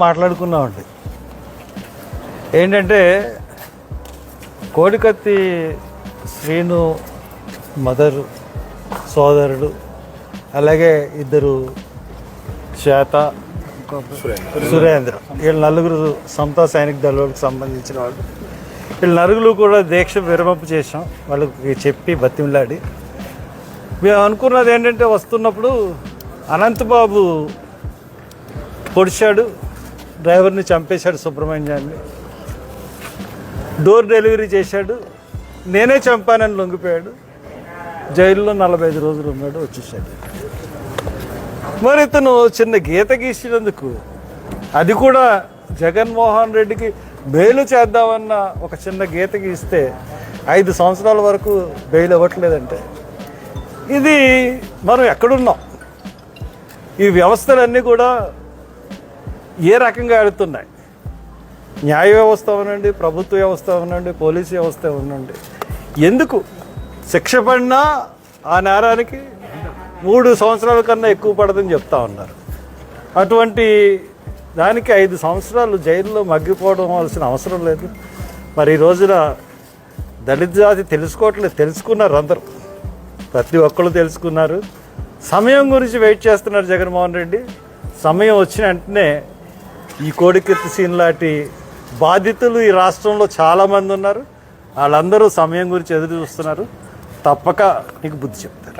మాట్లాడుకున్నామండి. ఏంటంటే కోడికత్తి శ్రీను మదరు సోదరుడు, అలాగే ఇద్దరు శ్వేత సురేంద్ర, వీళ్ళు నలుగురు సమతా సైనిక దళాలకు సంబంధించిన వాళ్ళు. వీళ్ళు నలుగురు కూడా దీక్ష విరమింపు చేసాం, వాళ్ళకి చెప్పి బతిమిలాడి. మేము అనుకున్నది ఏంటంటే వస్తున్నప్పుడు అనంతబాబు పొడిచాడు, డ్రైవర్ని చంపేశాడు, సుబ్రహ్మణ్యాన్ని డోర్ డెలివరీ చేశాడు, నేనే చంపానని లొంగిపోయాడు, జైల్లో 45 రోజులు ఉన్నాడు, వచ్చేసాడు. మరి ఇతను చిన్న గీత గీసినందుకు, అది కూడా జగన్మోహన్ రెడ్డికి బెయిల్ చేద్దామన్న ఒక చిన్న గీత గీస్తే 5 సంవత్సరాల వరకు బెయిల్ ఇవ్వట్లేదంటే ఇది మనం ఎక్కడున్నాం? ఈ వ్యవస్థలన్నీ కూడా ఏ రకంగా ఆడుతున్నాయి? న్యాయ వ్యవస్థ అవనండి, ప్రభుత్వ వ్యవస్థ అవనండి, పోలీసు వ్యవస్థ అవనండి, ఎందుకు శిక్ష పడినా ఆ నేరానికి 3 సంవత్సరాల కన్నా ఎక్కువ పడదని చెప్తా ఉన్నారు. అటువంటి దానికి 5 సంవత్సరాలు జైల్లో మగ్గిపోవడం వలసిన అవసరం లేదు. మరి ఈ రోజున దళిత జాతి తెలుసుకోవట్లేదు, తెలుసుకున్నారు అందరూ, ప్రతి ఒక్కరు తెలుసుకున్నారు. సమయం గురించి వెయిట్ చేస్తున్నారు జగన్మోహన్ రెడ్డి. సమయం వచ్చిన వెంటనే ఈ కోడికత్తి సీన్ లాంటి బాధితులు ఈ రాష్ట్రంలో చాలామంది ఉన్నారు, వాళ్ళందరూ సమయం గురించి ఎదురు చూస్తున్నారు. తప్పక నీకు బుద్ధి చెప్తారు.